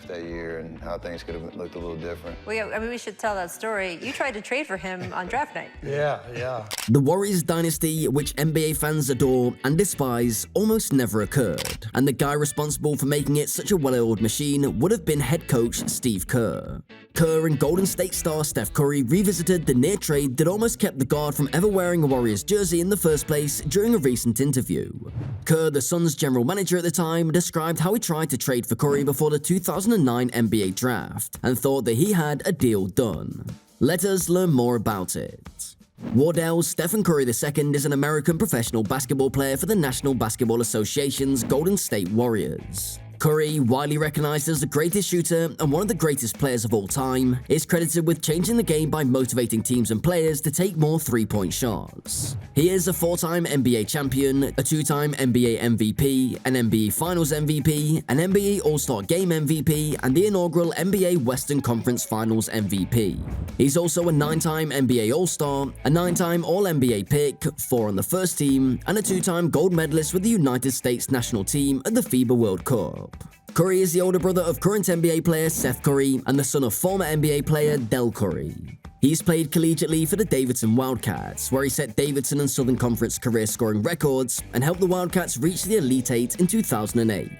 that year and how things could have looked a little different. Well, yeah, I mean, we should tell that story. You tried to trade for him on draft night. Yeah. The Warriors dynasty, which NBA fans adore and despise, almost never occurred, and the guy responsible for making it such a well-oiled machine would have been head coach Steve Kerr. Kerr and Golden State star Steph Curry revisited the near trade that almost kept the guard from ever wearing a Warriors jersey in the first place during a recent interview. Kerr, the Suns' general manager at the time, described how he tried to trade for Curry before the 2009 NBA draft and thought that he had a deal done. Let us learn more about it. Wardell Stephen Curry II is an American professional basketball player for the National Basketball Association's Golden State Warriors. Curry, widely recognized as the greatest shooter and one of the greatest players of all time, is credited with changing the game by motivating teams and players to take more three-point shots. He is a four-time NBA champion, a two-time NBA MVP, an NBA Finals MVP, an NBA All-Star Game MVP, and the inaugural NBA Western Conference Finals MVP. He's also a nine-time NBA All-Star, a nine-time All-NBA pick, 4 on the first team, and a two-time gold medalist with the United States national team at the FIBA World Cup. Curry is the older brother of current NBA player Seth Curry and the son of former NBA player Del Curry. He's played collegiately for the Davidson Wildcats, where he set Davidson and Southern Conference career-scoring records and helped the Wildcats reach the Elite Eight in 2008.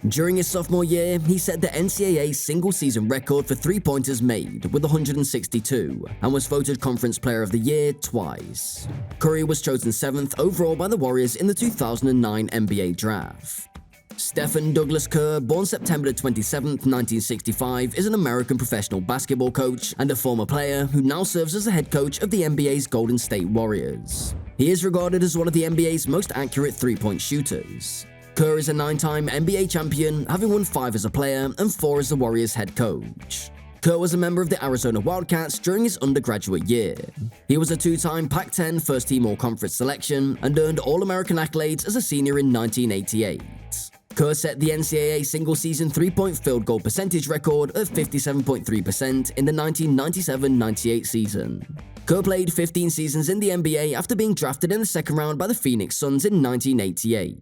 During his sophomore year, he set the NCAA single-season record for three-pointers made with 162 and was voted Conference Player of the Year twice. Curry was chosen 7th overall by the Warriors in the 2009 NBA Draft. Stephen Douglas Kerr, born September 27, 1965, is an American professional basketball coach and a former player who now serves as the head coach of the NBA's Golden State Warriors. He is regarded as one of the NBA's most accurate three-point shooters. Kerr is a 9-time NBA champion, having won 5 as a player and 4 as the Warriors head coach. Kerr was a member of the Arizona Wildcats during his undergraduate year. He was a 2-time Pac-10 first-team All-Conference selection and earned All-American accolades as a senior in 1988. Kerr set the NCAA single-season three-point field goal percentage record of 57.3% in the 1997-98 season. Kerr played 15 seasons in the NBA after being drafted in the second round by the Phoenix Suns in 1988.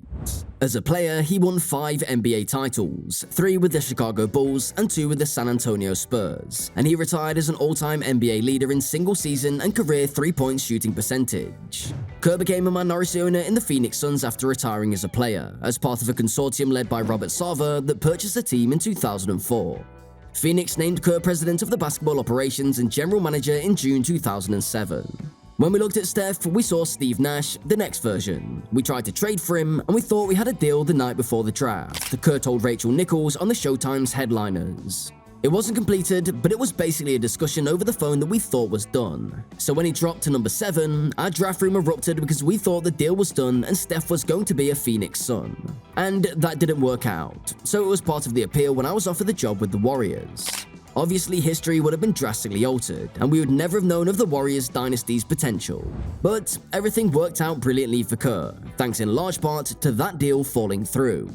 As a player, he won 5 NBA titles, 3 with the Chicago Bulls and 2 with the San Antonio Spurs, and he retired as an all-time NBA leader in single-season and career three-point shooting percentage. Kerr became a minority owner in the Phoenix Suns after retiring as a player, as part of a consortium led by Robert Sarver that purchased the team in 2004. Phoenix named Kerr president of the basketball operations and general manager in June 2007. When we looked at Steph, we saw Steve Nash, the next version. We tried to trade for him, and we thought we had a deal the night before the draft, Kerr told Rachel Nichols on the Showtime's Headliners. It wasn't completed, but it was basically a discussion over the phone that we thought was done. So when he dropped to number 7, our draft room erupted because we thought the deal was done and Steph was going to be a Phoenix Sun. And that didn't work out, so it was part of the appeal when I was offered the job with the Warriors. Obviously, history would have been drastically altered, and we would never have known of the Warriors dynasty's potential. But everything worked out brilliantly for Kerr, thanks in large part to that deal falling through.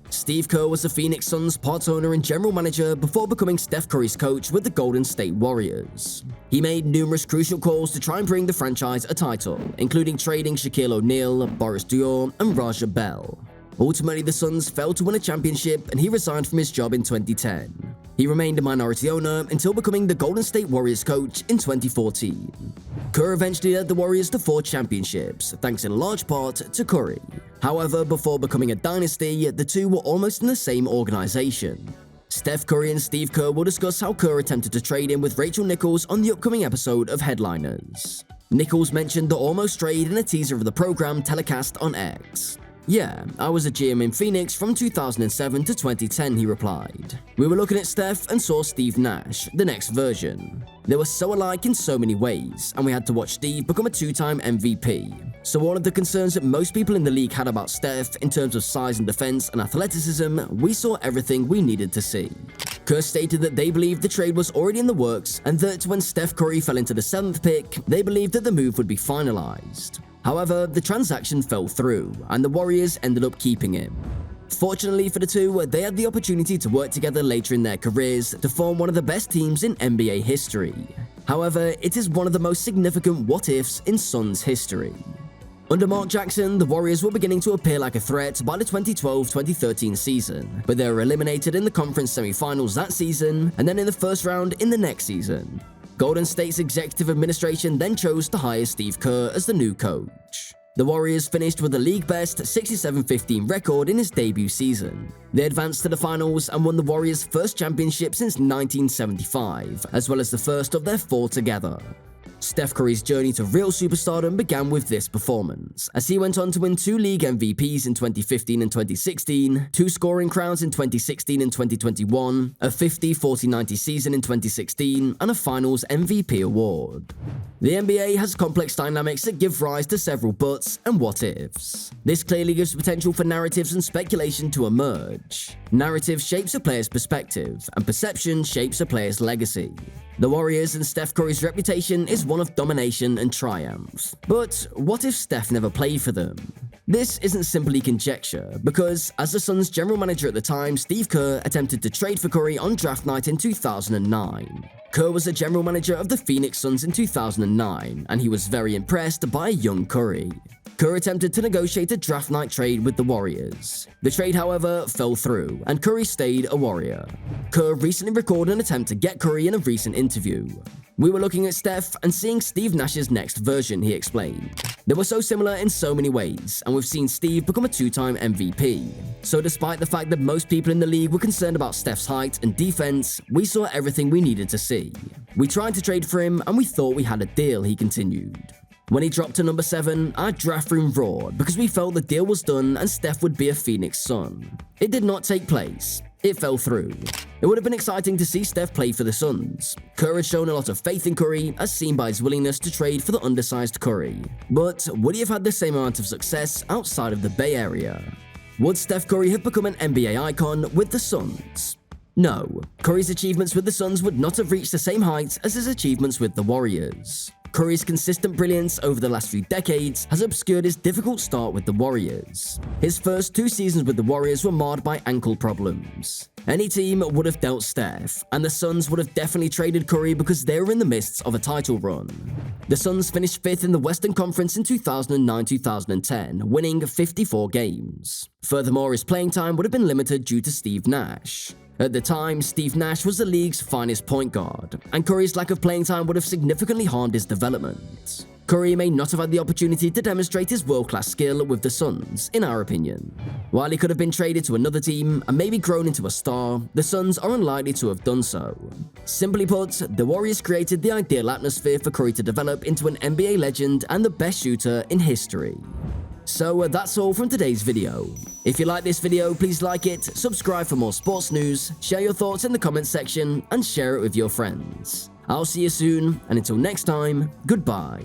Steve Kerr was the Phoenix Suns' part owner and general manager before becoming Steph Curry's coach with the Golden State Warriors. He made numerous crucial calls to try and bring the franchise a title, including trading Shaquille O'Neal, Boris Diaw, and Raja Bell. Ultimately, the Suns failed to win a championship and he resigned from his job in 2010. He remained a minority owner until becoming the Golden State Warriors coach in 2014. Kerr eventually led the Warriors to 4 championships, thanks in large part to Curry. However, before becoming a dynasty, the two were almost in the same organization. Steph Curry and Steve Kerr will discuss how Kerr attempted to trade in with Rachel Nichols on the upcoming episode of Headliners. Nichols mentioned the almost trade in a teaser of the program telecast on X. "Yeah, I was a GM in Phoenix from 2007 to 2010, he replied. "We were looking at Steph and saw Steve Nash, the next version. They were so alike in so many ways, and we had to watch Steve become a 2-time MVP. So all of the concerns that most people in the league had about Steph in terms of size and defense and athleticism, we saw everything we needed to see." Kerr stated that they believed the trade was already in the works and that when Steph Curry fell into the 7th pick, they believed that the move would be finalized. However, the transaction fell through, and the Warriors ended up keeping him. Fortunately for the two, they had the opportunity to work together later in their careers to form one of the best teams in NBA history. However, it is one of the most significant what-ifs in Suns history. Under Mark Jackson, the Warriors were beginning to appear like a threat by the 2012-2013 season, but they were eliminated in the conference semifinals that season, and then in the first round in the next season. Golden State's executive administration then chose to hire Steve Kerr as the new coach. The Warriors finished with a league-best 67-15 record in his debut season. They advanced to the finals and won the Warriors' first championship since 1975, as well as the first of their 4 together. Steph Curry's journey to real superstardom began with this performance, as he went on to win 2 league MVPs in 2015 and 2016, 2 scoring crowns in 2016 and 2021, a 50-40-90 season in 2016, and a Finals MVP award. The NBA has complex dynamics that give rise to several buts and what-ifs. This clearly gives potential for narratives and speculation to emerge. Narrative shapes a player's perspective, and perception shapes a player's legacy. The Warriors and Steph Curry's reputation is one of domination and triumph. But what if Steph never played for them? This isn't simply conjecture, because as the Suns' general manager at the time, Steve Kerr attempted to trade for Curry on draft night in 2009. Kerr was the general manager of the Phoenix Suns in 2009, and he was very impressed by a young Curry. Kerr attempted to negotiate a draft night trade with the Warriors. The trade, however, fell through, and Curry stayed a Warrior. Kerr recently recorded an attempt to get Curry in a recent interview. "We were looking at Steph and seeing Steve Nash's next version," he explained. "They were so similar in so many ways, and we've seen Steve become a 2-time MVP. So despite the fact that most people in the league were concerned about Steph's height and defense, we saw everything we needed to see. We tried to trade for him, and we thought we had a deal," he continued. When he dropped to number 7, our draft room roared because we felt the deal was done and Steph would be a Phoenix Sun. It did not take place. It fell through. It would have been exciting to see Steph play for the Suns. Kerr had shown a lot of faith in Curry, as seen by his willingness to trade for the undersized Curry. But would he have had the same amount of success outside of the Bay Area? Would Steph Curry have become an NBA icon with the Suns? No. Curry's achievements with the Suns would not have reached the same heights as his achievements with the Warriors. Curry's consistent brilliance over the last few decades has obscured his difficult start with the Warriors. His first 2 seasons with the Warriors were marred by ankle problems. Any team would have dealt Steph, and the Suns would have definitely traded Curry because they were in the midst of a title run. The Suns finished 5th in the Western Conference in 2009-2010, winning 54 games. Furthermore, his playing time would have been limited due to Steve Nash. At the time, Steve Nash was the league's finest point guard, and Curry's lack of playing time would have significantly harmed his development. Curry may not have had the opportunity to demonstrate his world-class skill with the Suns, in our opinion. While he could have been traded to another team and maybe grown into a star, the Suns are unlikely to have done so. Simply put, the Warriors created the ideal atmosphere for Curry to develop into an NBA legend and the best shooter in history. So that's all from today's video. If you like this video, please like it, subscribe for more sports news, share your thoughts in the comments section, and share it with your friends. I'll see you soon, and until next time, goodbye.